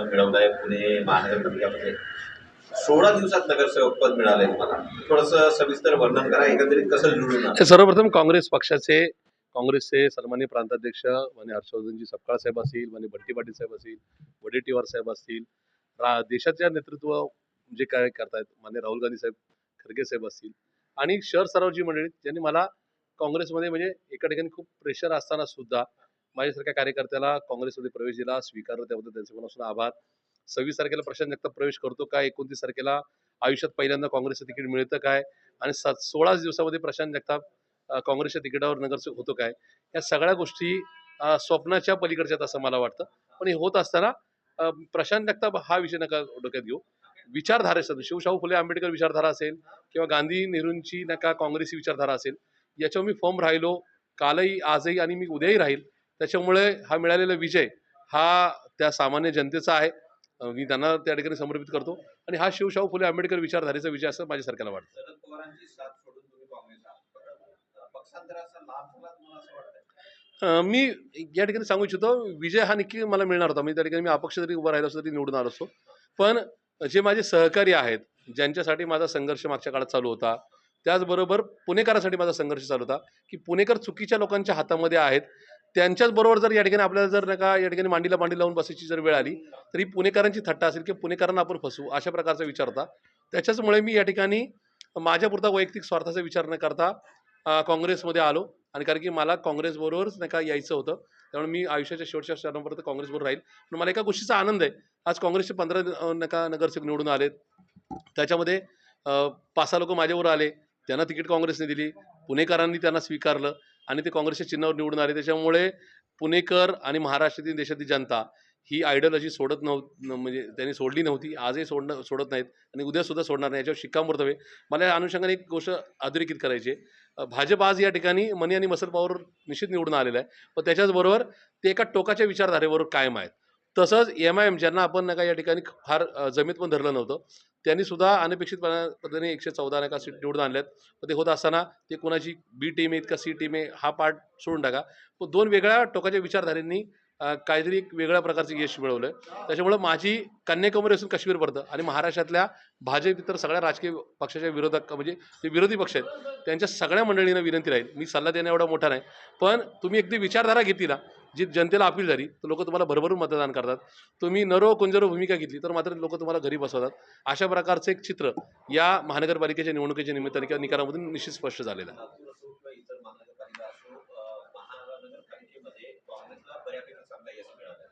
मिळवलंय पुणे महानगरपालिकामध्ये. 16 दिवसात नगरसेवक पद मिळालंय तुम्हाला. थोडंसं सविस्तर वर्णन करा, एकंदरीत कसं निवडून आलं? सर्वप्रथम काँग्रेसचे सन्माननीय प्रांताध्यक्ष माननीय हर्षवर्धनजी सपकाळ साहेब असतील, माननीय बंटी पाटील साहेब असतील, वडेट्टीवार साहेब असतील, देशाच्या नेतृत्व जे काय करतायत माननीय राहुल गांधी साहेब, खरगे साहेब असतील आणि शहर सरावजी मंडळी ज्यांनी मला काँग्रेसमध्ये म्हणजे एका ठिकाणी खूप प्रेशर असताना सुद्धा माझ्यासारख्या कार्यकर्त्याला काँग्रेसमध्ये प्रवेश दिला, स्वीकारलं, त्याबद्दल त्यांचे मनापासून आभार. 26 तारखेला प्रशांत जगताप प्रवेश करतो काय, 29 तारखेला आयुष्यात पहिल्यांदा काँग्रेसचं तिकीट मिळतं काय आणि 16 दिवसामध्ये प्रशांत जगताप काँग्रेसच्या तिकिटावर नगरसेवक होतो काय, या सगळ्या गोष्टी स्वप्नाच्या पलीकडच्यात असं मला वाटतं. पण हे होत असताना प्रशांत जगताप हा विषय नका डोक्यात घेऊ. विचारधारेसाठी शिवशाहू फुले आंबेडकर विचारधारा असेल किंवा गांधी नेहरूंची नका काँग्रेसी विचारधारा असेल, याच्यावर मी फॉर्म राहिलो कालही, आजही आणि मी उद्याही राहील. त्याच्यामुळे हा मिळालेला विजय हा त्या सामान्य जनतेचा आहे. मी त्यांना त्या ठिकाणी समर्पित करतो आणि हा शिवशाहू फुले आंबेडकर विचारधारेचा विजय असं माझ्यासारख्याला वाटतं. शरद पवारांची साथ सोडून तुम्ही काँग्रेसला पक्षांतराचा लाभ झाला तुम्हाला असं वाटतं? मी या ठिकाणी सांगू इच्छितो, विजय हा नक्की मला मिळणार होता. मी त्या ठिकाणी मी अपक्ष जरी उभा राहिलो असतो तरी निवडून आलो असतो. पण जे माझे सहकारी आहेत, ज्यांच्यासाठी माझा संघर्ष मागच्या काळात चालू होता, त्याचबरोबर पुणेकरांसाठी माझा संघर्ष चालू होता की पुणेकर चुकीच्या लोकांच्या हातामध्ये आहेत. त्यांच्याच बरोबर जर या ठिकाणी आपल्याला जर नका या ठिकाणी मांडीला मांडी लावून बसायची जर वेळ आली तरी पुणेकरांची थट्टा असेल किंवा पुणेकरांना आपण फसवू अशा प्रकारचा विचार होता. त्याच्याचमुळे मी या ठिकाणी माझ्यापुरता वैयक्तिक स्वार्थाचा विचार न करता काँग्रेसमध्ये आलो आणि कारण की मला काँग्रेसबरोबरच नका यायचं होतं. त्यामुळे मी आयुष्याच्या शेवटच्या क्षणापर्यंत काँग्रेसबरोबर राहील. पण मला एका गोष्टीचा आनंद आहे, आज काँग्रेसचे 15 नगरसेवक निवडून आलेत. त्याच्यामध्ये 5-6 लोक माझ्यावर आले, त्यांना तिकीट काँग्रेसने दिली, पुणेकरांनी त्यांना स्वीकारलं आणि ते काँग्रेसच्या चिन्हावर निवडून आले. त्याच्यामुळे पुणेकर आणि महाराष्ट्रातील देशातील जनता ही आयडिओलॉजी सोडत म्हणजे त्यांनी सोडली नव्हती, आजही सोडत नाहीत आणि उद्यासुद्धा सोडणार नाही, याच्यावर शिक्कामोर्तब आहे. मला या अनुषंगाने एक गोष्ट अधोरेखित करायची आहे. भाजप आज या ठिकाणी मनी आणि मसल पॉवर निश्चित निवडून आलेला आहे, पण त्याच्याचबरोबर ते एका टोकाच्या विचारधारेवर कायम आहेत. तसंच MIM ज्यांना आपण नका या ठिकाणी फार जमीत पण धरलं नव्हतं, त्यांनी सुद्धा अनपेक्षित पद्धतीने 114 नका सीट निवडून आणल्यात. पण ते होत असताना ते कोणाची बी टीम आहे का सी टीम आहे हा पार्ट सोडून टाका, पण 2 वेगळ्या टोकाच्या विचारधारेंनी काहीतरी एक वेगळ्या प्रकारचं यश मिळवलं. त्याच्यामुळं माझी कन्याकुमारी असून काश्मीरपर्यंत आणि महाराष्ट्रातल्या भाजप इतर सगळ्या राजकीय पक्षाच्या विरोधक म्हणजे जे विरोधी पक्ष आहेत त्यांच्या सगळ्या मंडळींना विनंती राहील, मी सल्ला देणं एवढा मोठा नाही, पण तुम्ही एकदी विचारधारा घेतली ना, जी जनतेला अपील झाली तर लोक तुम्हाला भरभरून मतदान करतात. तुम्ही नरो कुंजरो भूमिका घेतली तर मात्र लोक तुम्हाला घरी बसवतात. अशा प्रकारचं एक चित्र या महानगरपालिकेच्या निवडणुकीच्या निमित्ताने किंवा निकालामधून निश्चित स्पष्ट झालेलं आहे. लातूर असो किंवा इतर महानगरपालिका असो, महानगरपालिकेमध्ये काँग्रेसला बऱ्यापैकी चांगला यश मिळालं,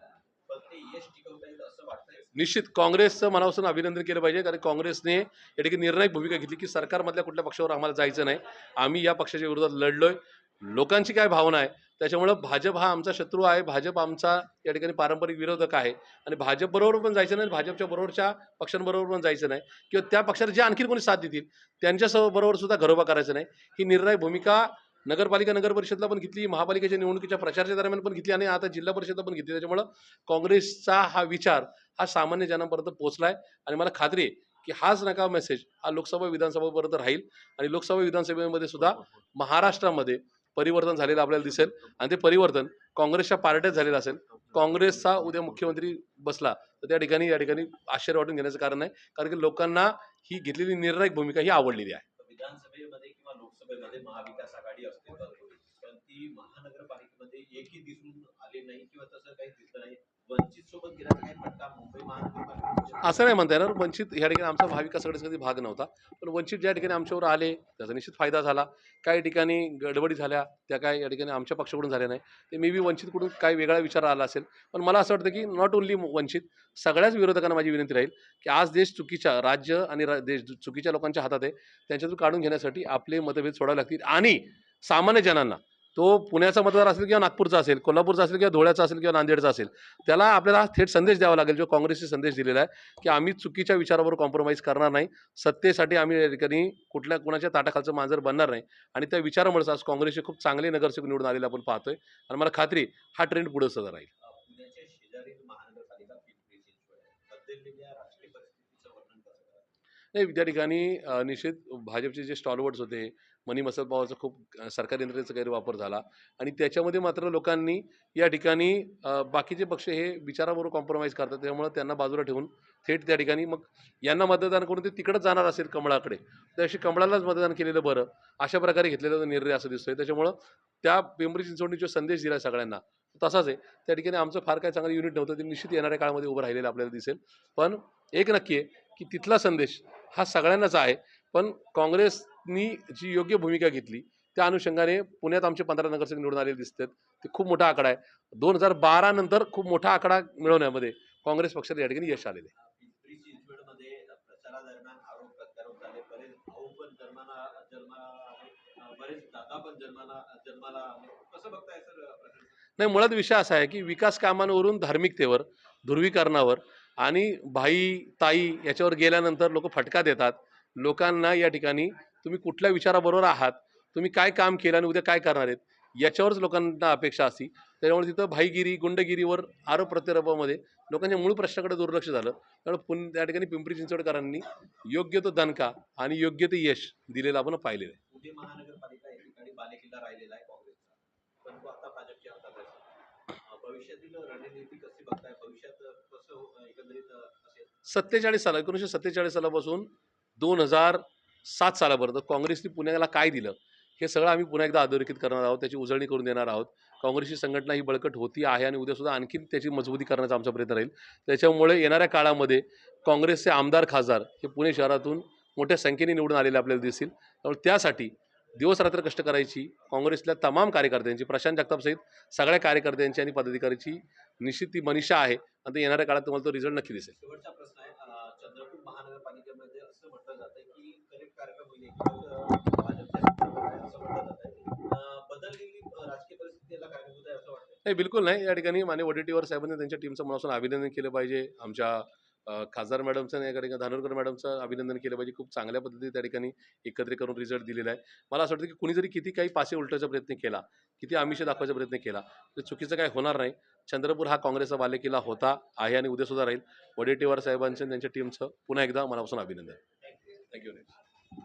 पण ते यश टिकवता येईल असं वाटतंय? निश्चित काँग्रेसचं मनापासून अभिनंदन केलं पाहिजे, कारण काँग्रेसने या ठिकाणी निर्णायक भूमिका घेतली की सरकारमधल्या कुठल्या पक्षावर आम्हाला जायचं नाही, आम्ही या पक्षाच्या विरोधात लढलोय. लोकांची काय भावना आहे त्याच्यामुळं भाजप हा आमचा शत्रू आहे, भाजप आमचा या ठिकाणी पारंपरिक विरोधक आहे आणि भाजप बरोबर पण जायचं नाही, भाजपच्या बरोबरच्या पक्षांबरोबर पण जायचं नाही किंवा त्या पक्षाला जे आणखी कोणी साथ देतील त्यांच्या बरोबर सुद्धा घरोबा करायचं नाही. ही निर्णायक भूमिका नगरपालिका नगर परिषदला पण घेतली, महापालिकेच्या निवडणुकीच्या प्रचाराच्या दरम्यान पण घेतली आणि आता जिल्हा परिषदला पण घेतली. त्याच्यामुळं काँग्रेसचा हा विचार हा सामान्य जनापर्यंत पोहोचलाय आणि मला खात्री आहे की हाच नका मेसेज हा लोकसभा विधानसभापर्यंत राहील आणि लोकसभा विधानसभेमध्ये सुद्धा महाराष्ट्रामध्ये परिवर्तन झालेलं आपल्याला दिसेल आणि ते परिवर्तन काँग्रेसच्या पार्ट्यात झालेलं असेल. काँग्रेसचा उद्या मुख्यमंत्री बसला तर त्या ठिकाणी आश्चर्य वाटून घेण्याचं कारण नाही, कारण की लोकांना ही घेतलेली निर्णायक भूमिका ही आवडलेली आहे. विधानसभेमध्ये किंवा लोकसभेमध्ये महाविकास आघाडी अस्तित्वात होती, पण ती महानगरपालिकेमध्ये एकही दिसून आले नाही किंवा तसं काही दिसलं नाही. वंचित सोबत गेला काही फटका मुंबई महानगरपालिकेच्या? असं नाही म्हणता येणार, वंचित या ठिकाणी आमचा महाविकास आघाडीचा कधी भाग नव्हता, पण वंचित ज्या ठिकाणी आमच्यावर आले त्याचा निश्चित फायदा झाला. काही ठिकाणी गडबडी झाल्या त्या काय या ठिकाणी आमच्या पक्षाकडून झाल्या नाही, ते मे बी वंचितकडून काही वेगळा विचार आला असेल. पण मला असं वाटतं की नॉट ओन्ली वंचित, सगळ्याच विरोधकांना माझी विनंती राहील की आज देश चुकीच्या राज्य आणि देश चुकीच्या लोकांच्या हातात आहे, त्यांच्यातून काढून घेण्यासाठी आपले मतभेद सोडावे लागतील आणि सामान्य जनांना, तो पुण्याचा मतदार असेल किंवा नागपूरचा असेल, कोल्हापूरचा असेल किंवा धुळ्याचा असेल किंवा नांदेडचा असेल, त्याला आपल्याला थेट संदेश द्यावा लागेल, जो काँग्रेसने संदेश दिलेला आहे की आम्ही चुकीच्या विचारावर कॉम्प्रोमाइज करणार नाही, सत्तेसाठी आम्ही या ठिकाणी कुणाच्या ताटाखालचं मांजर बनणार नाही आणि त्या विचारामुळेच आज काँग्रेसचे खूप चांगले नगरसेवक निवडून आलेले आपण पाहतोय आणि मला खात्री हा ट्रेंड पुढे सुद्धा राहील. पुण्याच्या शेजारील महानगरपालिका पिंपरी चिंचवड आहे. बदललेल्या राजकीय परिस्थितीचं वर्णन कसं कराल? नाही, त्या ठिकाणी निश्चित भाजपचे जे स्टॉलवर्ड्स होते, मनी मसल पॉवरचा खूप सरकारी यंत्रणेचा गैरवापर झाला आणि त्याच्यामध्ये मात्र लोकांनी या ठिकाणी बाकीचे पक्ष हे विचाराबरोबर कॉम्प्रोमाइज करतात, त्यामुळे त्यांना बाजूला ठेवून थेट त्या ठिकाणी मग यांना मतदान करून ते तिकडंच जाणार असेल कमळाकडे, तर अशी कमळालाच मतदान केलेलं बरं, अशा प्रकारे घेतलेला निर्णय असं दिसतोय. त्याच्यामुळं त्या पिंपरी चिंचवडनी जो संदेश दिला सगळ्यांना तसाच आहे. त्या ठिकाणी आमचं फार काय चांगलं युनिट नव्हतं, ते निश्चित येणाऱ्या काळामध्ये उभं राहिलेलं आपल्याला दिसेल. पण एक नक्की आहे की तिथला संदेश हा सगळ्यांनाच आहे. पण काँग्रेसनी जी योग्य भूमिका घेतली त्या अनुषंगाने पुण्यात आमचे 15 नगरसेवक निवडून आलेले दिसतात. ते खूप मोठा आकडा आहे. 2012 नंतर खूप मोठा आकडा मिळवण्यामध्ये काँग्रेस पक्षाला या ठिकाणी यश आलेलं आहे. पिंपरी चिंचवडमध्ये प्रचारादरम्यान आरोप प्रत्यारोप झाले. बरेच भाऊ पण जन्माला आले. बरेच दादा पण जन्माला आले. कसं बघताय सर प्रकरण? नाही, मुळात विषय असा आहे की विकास कामांवरून धार्मिकतेवर, ध्रुवीकरणावर आणि भाई ताई याच्यावर गेल्यानंतर लोक फटका देतात. लोकांना या ठिकाणी तुम्ही कुठल्या विचाराबरोबर आहात, तुम्ही काय काम केलं आणि उद्या काय करणार आहेत, याच्यावरच लोकांना अपेक्षा असती. त्याच्यामुळे तिथं भाईगिरी, गुंडगिरीवर आरोप प्रत्यारोपामध्ये लोकांच्या मूळ प्रश्नाकडे दुर्लक्ष झालं. त्यामुळे त्या ठिकाणी पिंपरी चिंचवडकरांनी योग्य तो दणका आणि योग्य ते यश दिलेलं आपण पाहिलेलं आहे. पुणे महानगरपालिका एकेकाळी बालेकिल्ला राहिलेला आहे काँग्रेसचा, पण तो आता भाजपच्या हातात आहे. भविष्यातील रणनीती कशी बघताय? भविष्यात कसं एकंदरीत असेल? 1947 सालापासून 2007 सालापर्यंत काँग्रेसने पुण्याला काय दिलं हे सगळं आम्ही पुन्हा एकदा अधोरेखित करणार आहोत, त्याची उजळणी करून देणार आहोत. काँग्रेसची संघटना ही बळकट होती आहे आणि उद्यासुद्धा आणखीन त्याची मजबूती करण्याचा आमचा प्रयत्न राहील. त्याच्यामुळे येणाऱ्या काळामध्ये काँग्रेसचे आमदार खासदार हे पुणे शहरातून मोठ्या संख्येने निवडून आलेले आपल्याला दिसतील. त्यामुळे त्यासाठी दिवसरात्र कष्ट करायची काँग्रेसल्या तमाम कार्यकर्त्यांची, प्रशांत जगतापसहित सगळ्या कार्यकर्त्यांची आणि पदाधिकाऱ्यांची निश्चित ती मनिषा आहे आणि ते येणाऱ्या काळात तुम्हाला तो रिझल्ट नक्की दिसेल. शेवटचा प्रश्न आहे. चंद्रपूर महानगरपालिकेमध्ये असं म्हटलं जातंय की करेक्ट कार्यक्रम होईल एकीकडे भाजपच्या सत्तेवर आहे असं म्हटलं जातंय. बदललेली राजकीय परिस्थिती याला कारणीभूत आहे असं वाटतंय? नाही, बिलकुल नाही. या ठिकाणी माननीय वडेट्टीवार साहेबांनी त्यांच्या टीमचं मनापासून अभिनंदन केलं पाहिजे. आमच्या खासदार मॅडमचं या ठिकाणी धानोरकर मॅडमचं अभिनंदन केलं पाहिजे. खूप चांगल्या पद्धतीने त्या ठिकाणी एकत्रित करून रिझल्ट दिलेला आहे. मला असं वाटतं की कुणी जरी किती काही पासे उलटायचा प्रयत्न केला, किती आमिष दाखवायचा प्रयत्न केला, तर चुकीचं काय होणार नाही. चंद्रपूर हा काँग्रेसचा बालेकिल्ला होता, आहे आणि उद्यासुद्धा राहील. वडेट्टीवार साहेबांचं त्यांच्या टीमचं पुन्हा एकदा मनापासून अभिनंदन. थँक्यू.